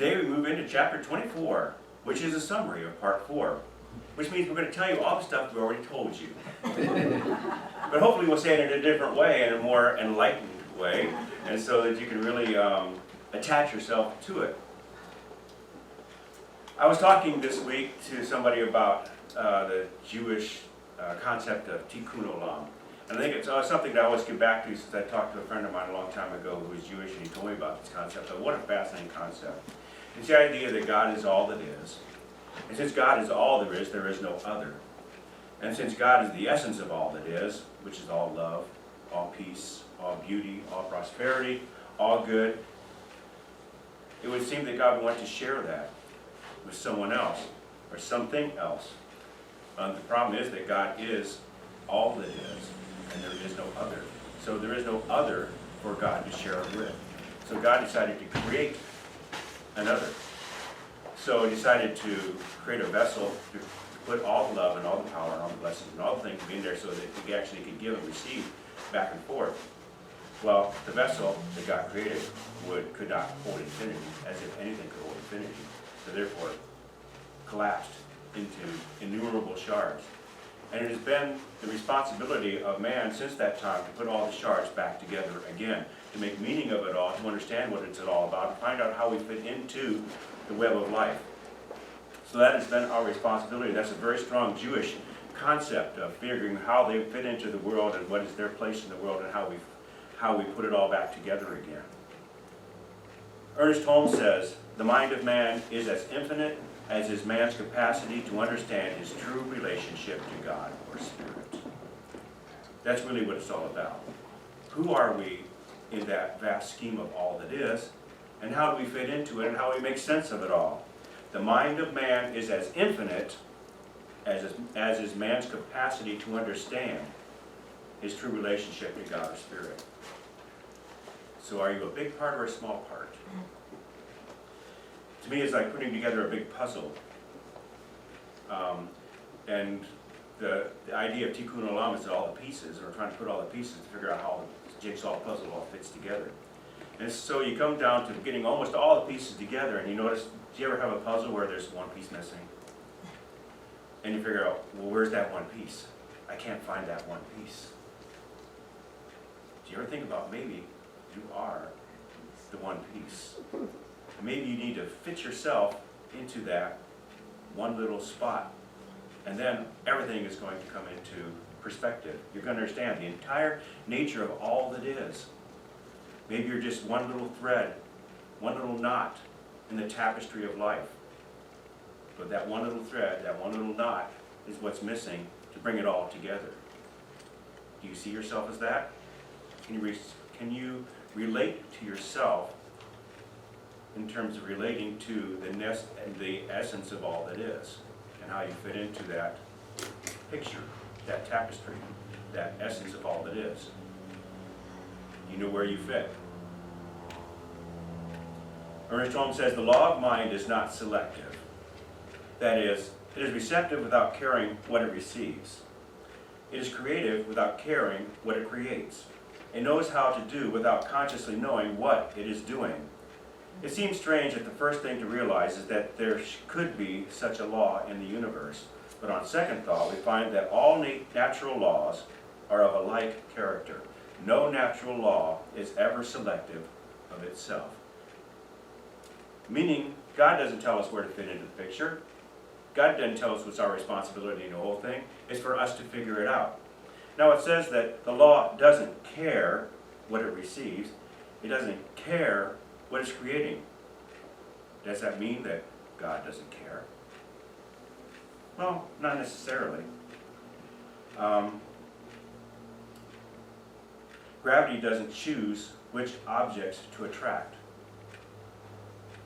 Today we move into chapter 24, which is a summary of part 4, which means we're going to tell you all the stuff we already told you. But hopefully we'll say it in a different way, in a more enlightened way, and so that you can really attach yourself to it. I was talking this week to somebody about the Jewish concept of tikkun olam. And I think it's something that I always get back to since I talked to a friend of mine a long time ago who was Jewish, and he told me about this concept. But what a fascinating concept. It's the idea that God is all that is. And since God is all there is no other. And since God is the essence of all that is, which is all love, all peace, all beauty, all prosperity, all good, it would seem that God would want to share that with someone else or something else. The problem is that God is all that is, and there is no other. So there is no other for God to share it with. So God decided to create another. So he decided to create a vessel to put all the love and all the power and all the blessings and all the things in there so that he actually could give and receive back and forth. Well, the vessel that God created could not hold infinity, as if anything could hold infinity. So therefore, collapsed into innumerable shards. And it has been the responsibility of man since that time to put all the shards back together again, to make meaning of it all, to understand what it's all about, to find out how we fit into the web of life. So that has been our responsibility. That's a very strong Jewish concept of figuring how they fit into the world and what is their place in the world and how we put it all back together again. Ernest Holmes says, "The mind of man is as infinite as is man's capacity to understand his true relationship to God or Spirit." That's really what it's all about. Who are we in that vast scheme of all that is, and how do we fit into it, and how do we make sense of it all? The mind of man is as infinite as is man's capacity to understand his true relationship to God or Spirit. So are you a big part or a small part? To me, it's like putting together a big puzzle. And the idea of tikkun olam is that all the pieces, or trying to put all the pieces to figure out how the jigsaw puzzle all fits together. And so you come down to getting almost all the pieces together, and you notice, do you ever have a puzzle where there's one piece missing? And you figure out, well, where's that one piece? I can't find that one piece. Do you ever think about maybe you are the one piece? Maybe you need to fit yourself into that one little spot, and then everything is going to come into perspective. You're going to understand the entire nature of all that is. Maybe you're just one little thread, one little knot in the tapestry of life. But that one little thread, that one little knot, is what's missing to bring it all together. Do you see yourself as that? Can you relate to yourself in terms of relating to the essence of all that is, and how you fit into that picture, that tapestry, that essence of all that is? You know where you fit. Ernest Holmes says, "The law of mind is not selective. That is, it is receptive without caring what it receives. It is creative without caring what it creates. It knows how to do without consciously knowing what it is doing. It seems strange that the first thing to realize is that there could be such a law in the universe, but on second thought we find that all natural laws are of a like character. No natural law is ever selective of itself." Meaning, God doesn't tell us where to fit into the picture. God doesn't tell us what's our responsibility in the whole thing. It's for us to figure it out. Now it says that the law doesn't care what it receives. It doesn't care what it's creating. Does that mean that God doesn't care? Well, not necessarily. Gravity doesn't choose which objects to attract.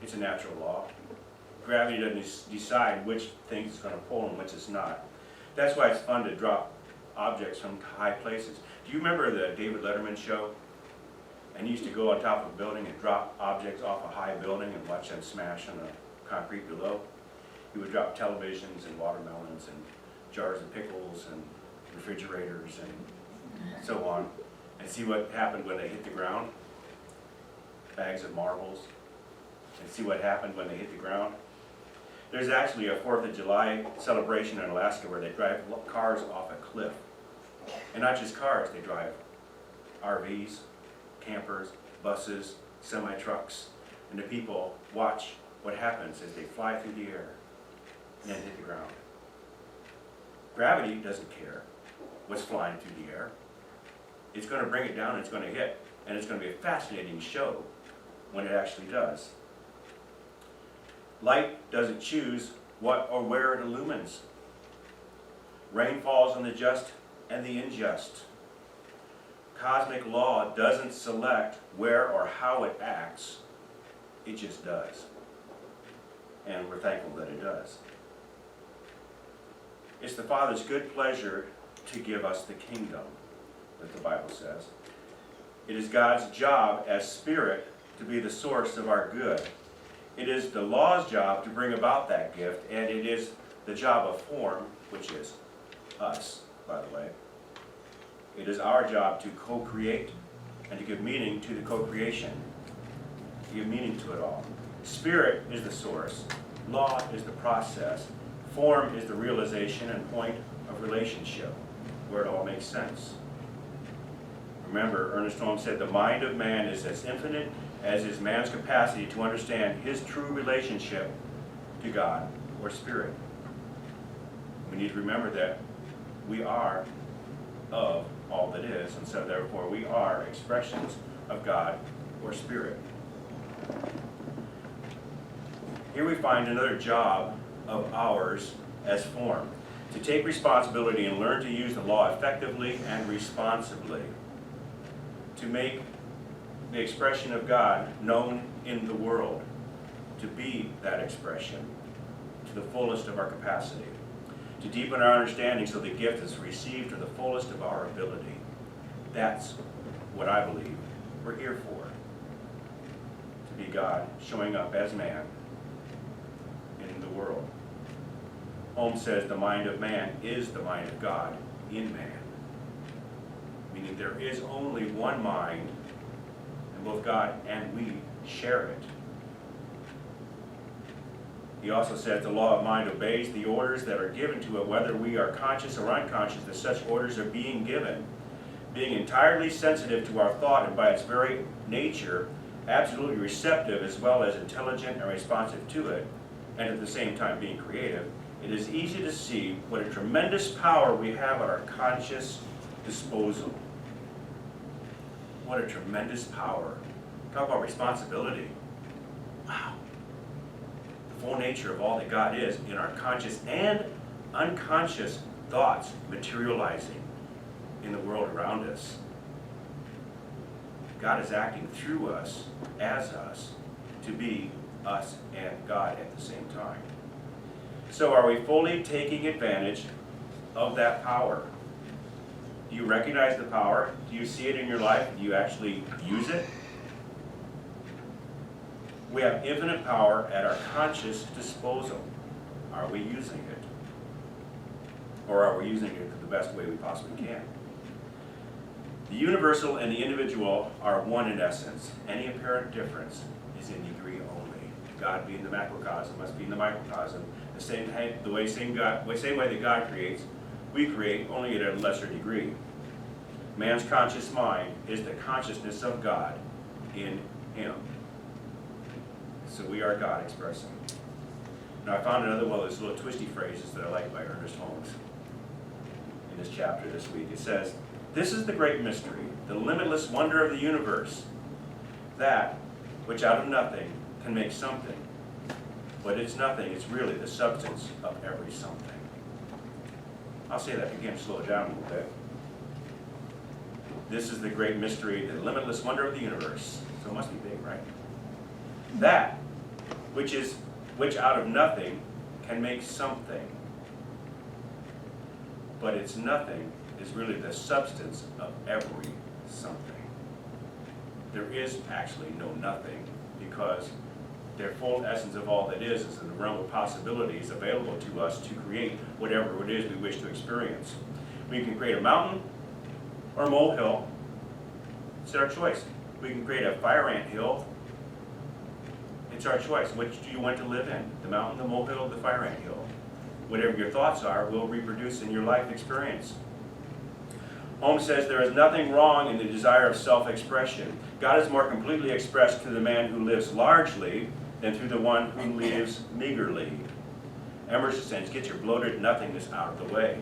It's a natural law. Gravity doesn't decide which things it's going to pull and which it's not. That's why it's fun to drop objects from high places. Do you remember the David Letterman show? And he used to go on top of a building and drop objects off a high building and watch them smash on the concrete below. He would drop televisions and watermelons and jars of pickles and refrigerators and so on, and see what happened when they hit the ground. Bags of marbles, and see what happened when they hit the ground? There's actually a 4th of July celebration in Alaska where they drive cars off a cliff. And not just cars, they drive RVs, campers, buses, semi-trucks, and the people watch what happens as they fly through the air and then hit the ground. Gravity doesn't care what's flying through the air. It's going to bring it down and it's going to hit. And it's going to be a fascinating show when it actually does. Light doesn't choose what or where it illumines. Rain falls on the just and the unjust. Cosmic law doesn't select where or how it acts. It just does. And we're thankful that it does. It's the Father's good pleasure to give us the kingdom, that the Bible says. It is God's job as Spirit to be the source of our good. It is the law's job to bring about that gift, and it is the job of form, which is us, by the way. It is our job to co-create and to give meaning to the co-creation, to give meaning to it all. Spirit is the source. Law is the process. Form is the realization and point of relationship, where it all makes sense. Remember, Ernest Holmes said, the mind of man is as infinite as is man's capacity to understand his true relationship to God or Spirit. We need to remember that we are of all that is, and so therefore we are expressions of God or Spirit. Here we find another job of ours as form, to take responsibility and learn to use the law effectively and responsibly, to make the expression of God known in the world, to be that expression to the fullest of our capacity, to deepen our understanding so the gift is received to the fullest of our ability. That's what I believe we're here for, to be God showing up as man in the world. Holmes says the mind of man is the mind of God in man, meaning there is only one mind, and both God and we share it. He also says the law of mind obeys the orders that are given to it, whether we are conscious or unconscious that such orders are being given. Being entirely sensitive to our thought and by its very nature, absolutely receptive as well as intelligent and responsive to it, and at the same time being creative, it is easy to see what a tremendous power we have at our conscious disposal. What a tremendous power. Talk about responsibility. Wow. The full nature of all that God is in our conscious and unconscious thoughts materializing in the world around us. God is acting through us, as us, to be us and God at the same time. So are we fully taking advantage of that power? Do you recognize the power? Do you see it in your life? Do you actually use it? We have infinite power at our conscious disposal. Are we using it? Or are we using it the best way we possibly can? The universal and the individual are one in essence. Any apparent difference is in degree only. God being the macrocosm must be in the microcosm. The same way that God creates, we create, only at a lesser degree. Man's conscious mind is the consciousness of God in him. So we are God expressing. Now I found another one of those little twisty phrases that I like by Ernest Holmes in this chapter this week. It says, "This is the great mystery, the limitless wonder of the universe, that which out of nothing can make something, but it's nothing, it's really the substance of every something." I'll say that again, slow it down a little bit. This is the great mystery, the limitless wonder of the universe. So it must be big, right? That which out of nothing can make something, but it's nothing is really the substance of every something. There is actually no nothing, because their full essence of all that is in the realm of possibilities available to us to create whatever it is we wish to experience. We can create a mountain or a molehill. It's our choice. We can create a fire ant hill. It's our choice. Which do you want to live in? The mountain, the molehill, the fire ant hill? Whatever your thoughts are will reproduce in your life experience. Holmes says there is nothing wrong in the desire of self-expression. God is more completely expressed through the man who lives largely than through the one who lives meagerly. Emerson says, get your bloated nothingness out of the way.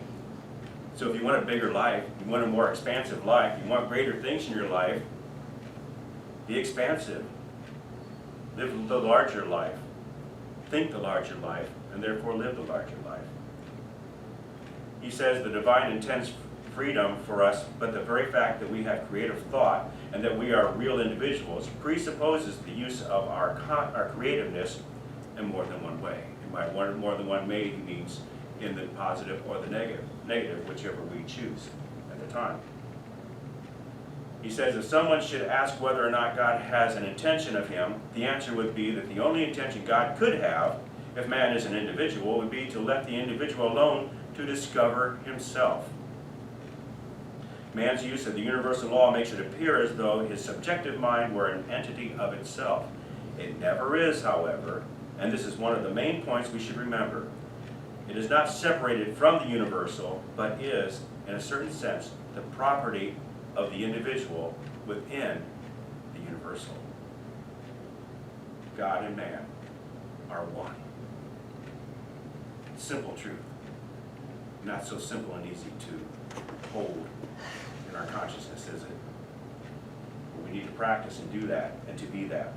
So if you want a bigger life, you want a more expansive life, you want greater things in your life, be expansive. Live the larger life. Think the larger life, and therefore live the larger life. He says the divine intends freedom for us, but the very fact that we have creative thought and that we are real individuals presupposes the use of our creativeness in more than one way. And by more than one way, he means in the positive or the negative, whichever we choose at the time. He says if someone should ask whether or not God has an intention of him, the answer would be that the only intention God could have, if man is an individual, would be to let the individual alone to discover himself. Man's use of the universal law makes it appear as though his subjective mind were an entity of itself. It never is, however, and this is one of the main points we should remember. It is not separated from the universal, but is, in a certain sense, the property of the individual within the universal. God and man are one. Simple truth. Not so simple and easy to hold in our consciousness, is it? But we need to practice and do that and to be that.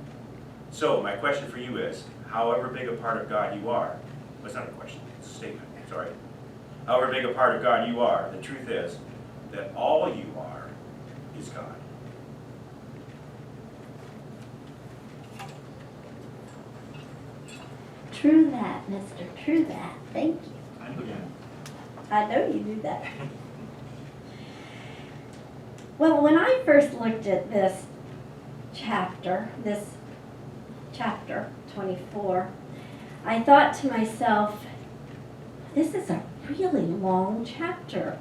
So my question for you is, however big a part of God you are, well, it's not a question, it's a statement, sorry. However big a part of God you are, the truth is that all you are is God. True that, mister. True that. Thank you. I know you knew that. Well, when I first looked at this chapter 24, I thought to myself, this is a really long chapter.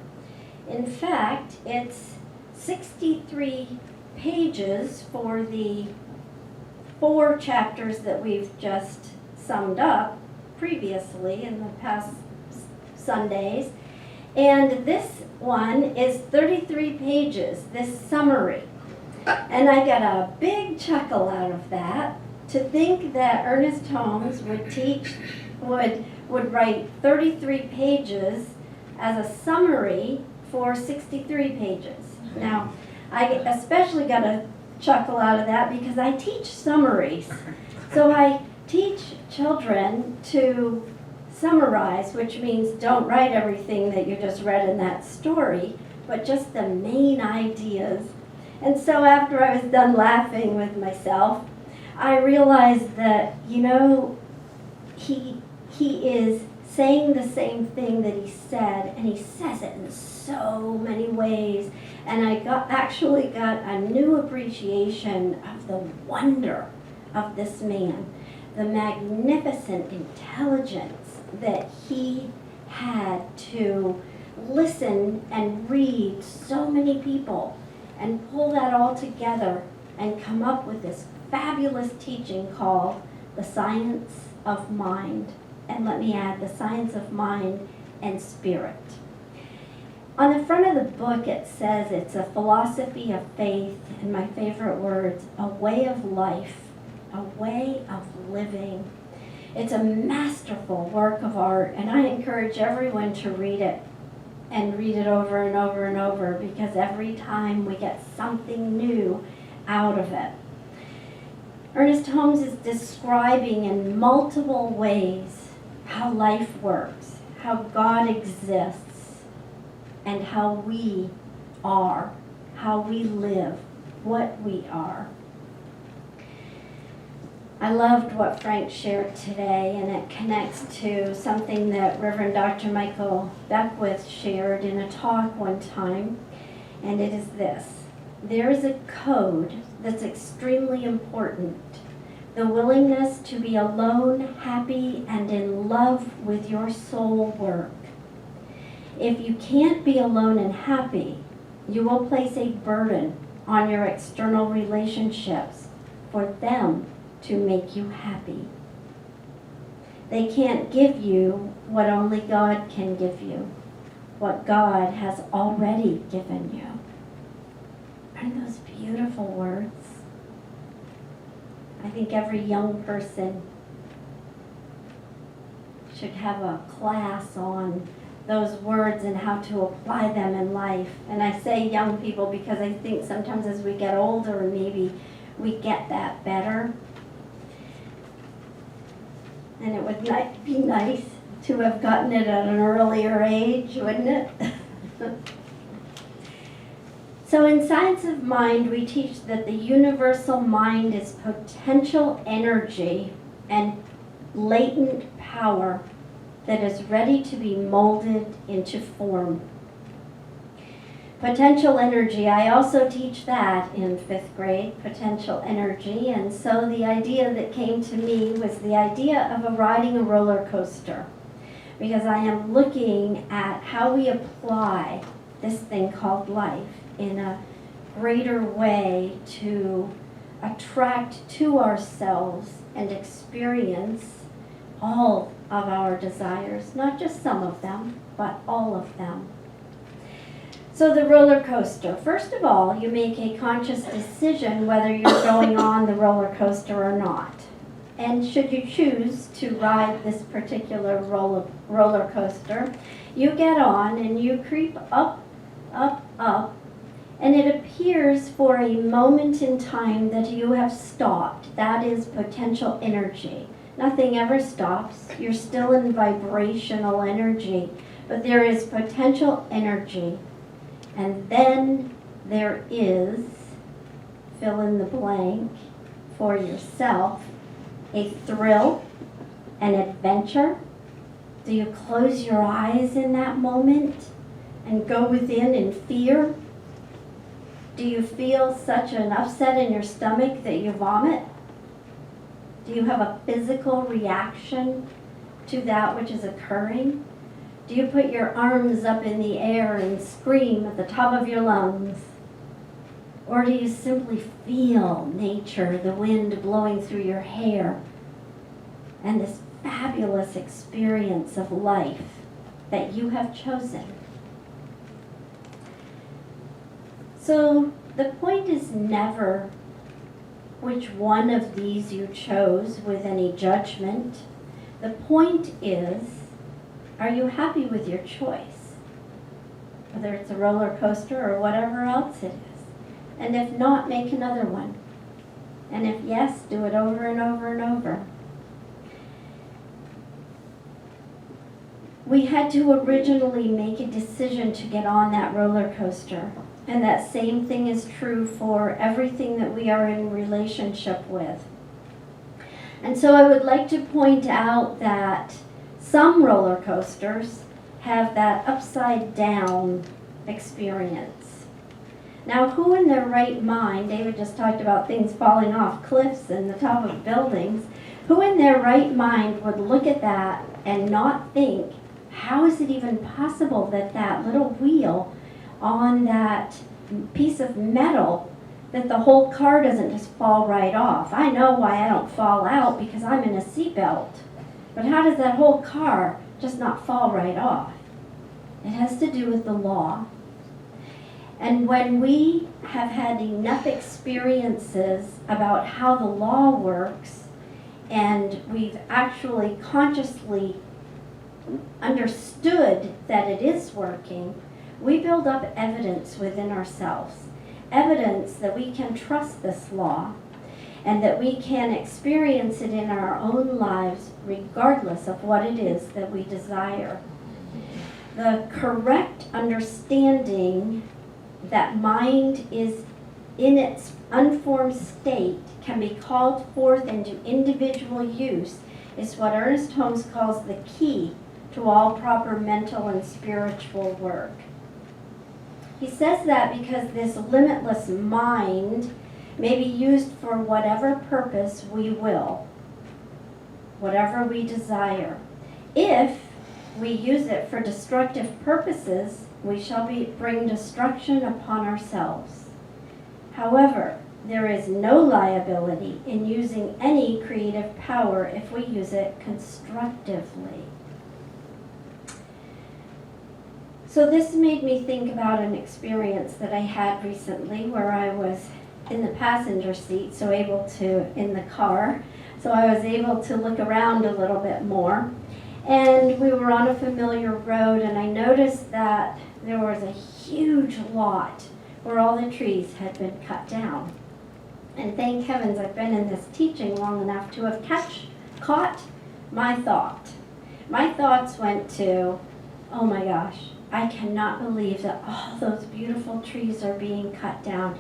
In fact, it's 63 pages for the 4 chapters that we've just summed up previously in the past Sundays. And this one is 33 pages, this summary. And I got a big chuckle out of that, to think that Ernest Holmes would write 33 pages as a summary for 63 pages. Now, I especially got a chuckle out of that because I teach summaries. So I teach children to summarize, which means don't write everything that you just read in that story, but just the main ideas. And so after I was done laughing with myself, I realized that, you know, he is saying the same thing that he said, and he says it in so many ways. And I actually got a new appreciation of the wonder of this man, the magnificent intelligence that he had to listen and read so many people and pull that all together and come up with this fabulous teaching called The Science of Mind. And let me add, the science of mind and spirit. On the front of the book it says it's a philosophy of faith, and my favorite words, a way of life, a way of living. It's a masterful work of art, and I encourage everyone to read it and read it over and over and over, because every time we get something new out of it. Ernest Holmes is describing in multiple ways how life works, how God exists, and how we are, how we live, what we are. I loved what Frank shared today, and it connects to something that Reverend Dr. Michael Beckwith shared in a talk one time, and it is this. There is a code that's extremely important. The willingness to be alone, happy, and in love with your soul work. If you can't be alone and happy, you will place a burden on your external relationships for them to make you happy. They can't give you what only God can give you, what God has already given you. Aren't those beautiful words? I think every young person should have a class on those words and how to apply them in life. And I say young people because I think sometimes as we get older, maybe we get that better. And it would be nice to have gotten it at an earlier age, wouldn't it? So in Science of Mind, we teach that the universal mind is potential energy and latent power that is ready to be molded into form. Potential energy, I also teach that in 5th grade, potential energy, and so the idea that came to me was the idea of riding a roller coaster, because I am looking at how we apply this thing called life in a greater way to attract to ourselves and experience all of our desires, not just some of them, but all of them. So the roller coaster, first of all, you make a conscious decision whether you're going on the roller coaster or not. And should you choose to ride this particular roller coaster, you get on and you creep up, up, up, and it appears for a moment in time that you have stopped. That is potential energy. Nothing ever stops. You're still in vibrational energy, but there is potential energy. And then there is, fill in the blank for yourself, a thrill, an adventure. Do you close your eyes in that moment and go within in fear? Do you feel such an upset in your stomach that you vomit? Do you have a physical reaction to that which is occurring? Do you put your arms up in the air and scream at the top of your lungs? Or do you simply feel nature, the wind blowing through your hair, and this fabulous experience of life that you have chosen? So the point is never which one of these you chose with any judgment. The point is, are you happy with your choice? Whether it's a roller coaster or whatever else it is. And if not, make another one. And if yes, do it over and over and over. We had to originally make a decision to get on that roller coaster. And that same thing is true for everything that we are in relationship with. And so I would like to point out that some roller coasters have that upside down experience. Now, who in their right mind, David just talked about things falling off cliffs and the top of buildings, who in their right mind would look at that and not think, how is it even possible that that little wheel on that piece of metal, that the whole car doesn't just fall right off? I know why I don't fall out, because I'm in a seatbelt. But how does that whole car just not fall right off? It has to do with the law. And when we have had enough experiences about how the law works, and we've actually consciously understood that it is working, we build up evidence within ourselves. Evidence that we can trust this law and that we can experience it in our own lives regardless of what it is that we desire. The correct understanding that mind is in its unformed state can be called forth into individual use is what Ernest Holmes calls the key to all proper mental and spiritual work. He says that because this limitless mind may be used for whatever purpose we will, whatever we desire. If we use it for destructive purposes, we shall bring destruction upon ourselves. However, there is no liability in using any creative power if we use it constructively. So this made me think about an experience that I had recently where I was in the passenger seat, in the car, so I was able to look around a little bit more. And we were on a familiar road, and I noticed that there was a huge lot where all the trees had been cut down. And thank heavens I've been in this teaching long enough to have caught my thought. My thoughts went to, oh my gosh, I cannot believe that all those beautiful trees are being cut down.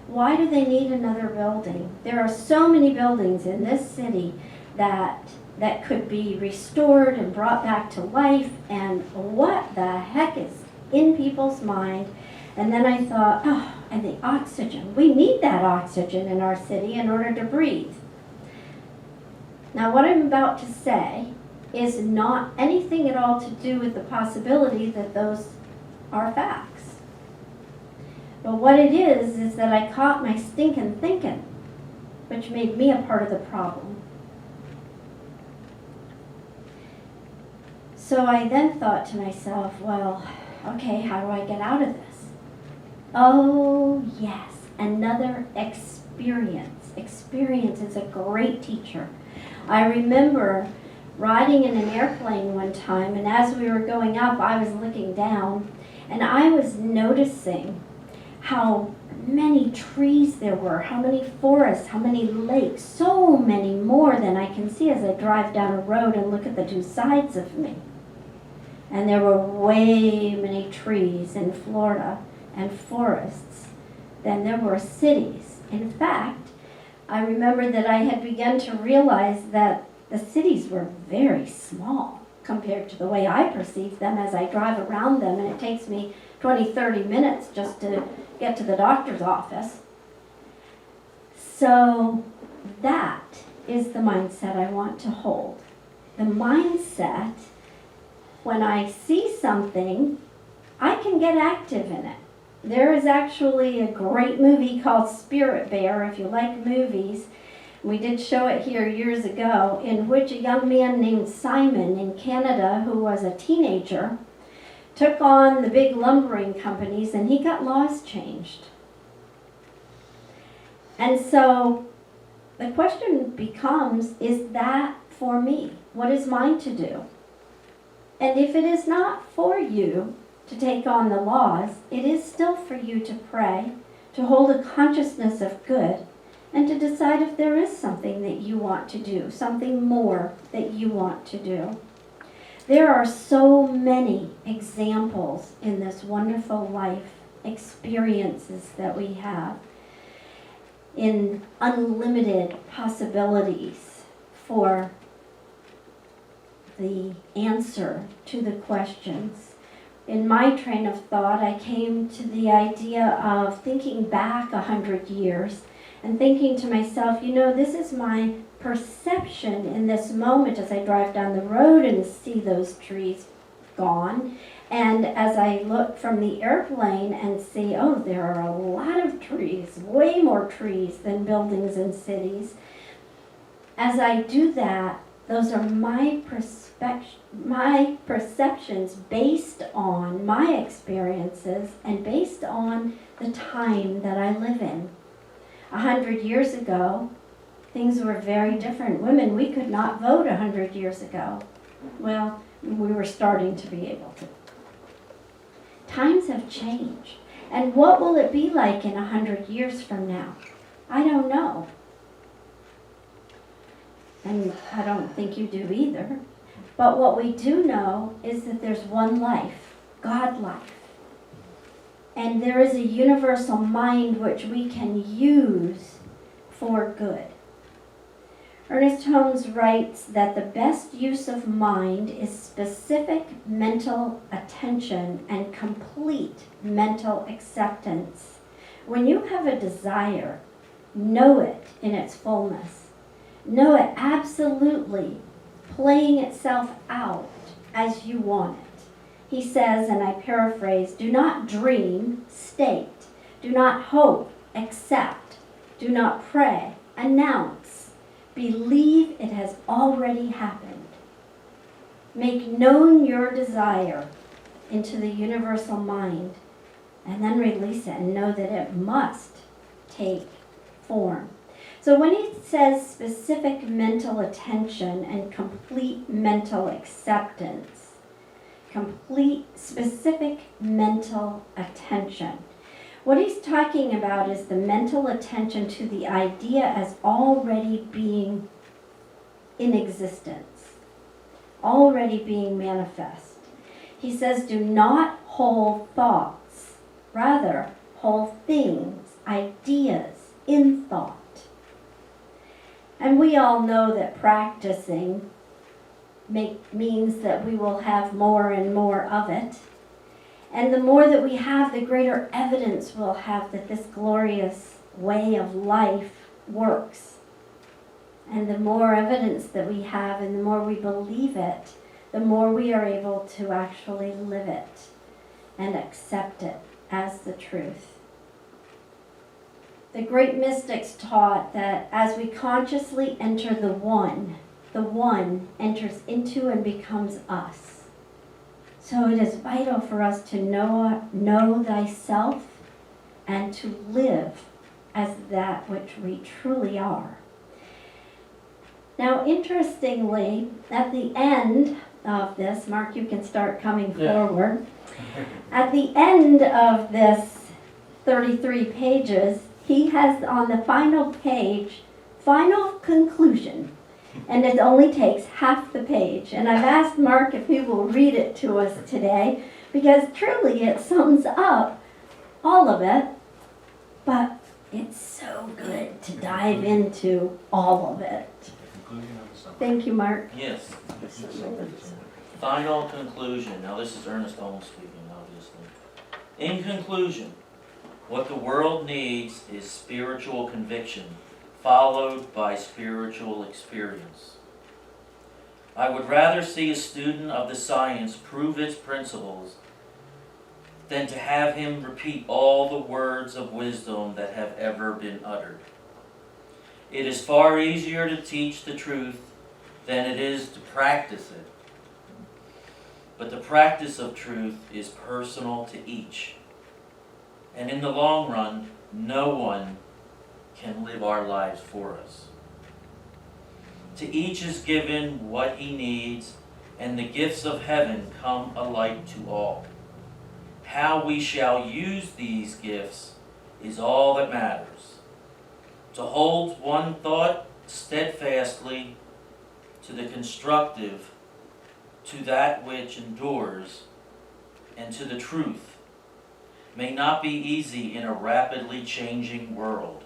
Why do they need another building? There are so many buildings in this city that could be restored and brought back to life, and what the heck is in people's mind? And then I thought, oh, and the oxygen. We need that oxygen in our city in order to breathe. Now what I'm about to say is not anything at all to do with the possibility that those are facts. But what it is that I caught my stinking thinking, which made me a part of the problem. So I then thought to myself, well, okay, how do I get out of this? Oh, yes, another experience. Experience is a great teacher. I remember riding in an airplane one time, and as we were going up, I was looking down, and I was noticing how many trees there were, how many forests, how many lakes, so many more than I can see as I drive down a road and look at the two sides of me. And there were way many trees in Florida and forests than there were cities. In fact, I remember that I had begun to realize that the cities were very small compared to the way I perceive them as I drive around them, and it takes me 20, 30 minutes just to get to the doctor's office. So that is the mindset I want to hold. The mindset, when I see something, I can get active in it. There is actually a great movie called Spirit Bear, if you like movies. We did show it here years ago, in which a young man named Simon in Canada, who was a teenager, took on the big lumbering companies, and he got laws changed. And so the question becomes, is that for me? What is mine to do? And if it is not for you to take on the laws, it is still for you to pray, to hold a consciousness of good, and to decide if there is something that you want to do, something more that you want to do. There are so many examples in this wonderful life experiences that we have, in unlimited possibilities for the answer to the questions. In my train of thought, I came to the idea of thinking back 100 years and thinking to myself, this is my perception in this moment as I drive down the road and see those trees gone. And as I look from the airplane and see, oh, there are a lot of trees, way more trees than buildings and cities. As I do that, those are my perceptions based on my experiences and based on the time that I live in. 100 years ago, things were very different. Women, we could not vote 100 years ago. Well, we were starting to be able to. Times have changed. And what will it be like in 100 years from now? I don't know. And I don't think you do either. But what we do know is that there's one life, God life. And there is a universal mind which we can use for good. Ernest Holmes writes that the best use of mind is specific mental attention and complete mental acceptance. When you have a desire, know it in its fullness. Know it absolutely playing itself out as you want it. He says, and I paraphrase, do not dream, state. Do not hope, accept. Do not pray. Announce. Believe it has already happened. Make known your desire into the universal mind, and then release it and know that it must take form. So when he says specific mental attention and complete mental acceptance, specific mental attention, what he's talking about is the mental attention to the idea as already being in existence, already being manifest. He says, do not hold thoughts, rather hold things, ideas in thought. And we all know that practicing means that we will have more and more of it. And the more that we have, the greater evidence we'll have that this glorious way of life works. And the more evidence that we have and the more we believe it, the more we are able to actually live it and accept it as the truth. The great mystics taught that as we consciously enter the one enters into and becomes us. So it is vital for us to know thyself and to live as that which we truly are. Now, interestingly, at the end of this, Mark, you can start coming forward. At the end of this 33 pages, he has on the final page, final conclusion. And it only takes half the page. And I've asked Mark if he will read it to us today, because truly it sums up all of it, but it's so good to dive into all of it. Thank you, Mark. Yes. Final conclusion. Now this is Ernest Holmes speaking, obviously. In conclusion, what the world needs is spiritual conviction, followed by spiritual experience. I would rather see a student of the science prove its principles than to have him repeat all the words of wisdom that have ever been uttered. It is far easier to teach the truth than it is to practice it. But the practice of truth is personal to each. And in the long run, no one can live our lives for us. To each is given what he needs, and the gifts of heaven come alike to all. How we shall use these gifts is all that matters. To hold one thought steadfastly, to the constructive, to that which endures, and to the truth, may not be easy in a rapidly changing world.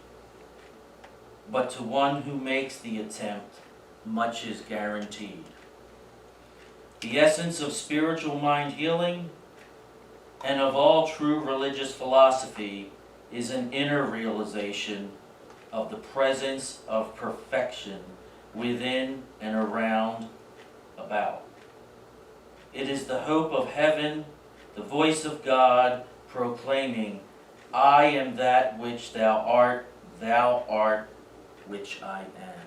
But to one who makes the attempt, much is guaranteed. The essence of spiritual mind healing and of all true religious philosophy is an inner realization of the presence of perfection within and around about. It is the hope of heaven, the voice of God proclaiming, I am that which thou art which I am.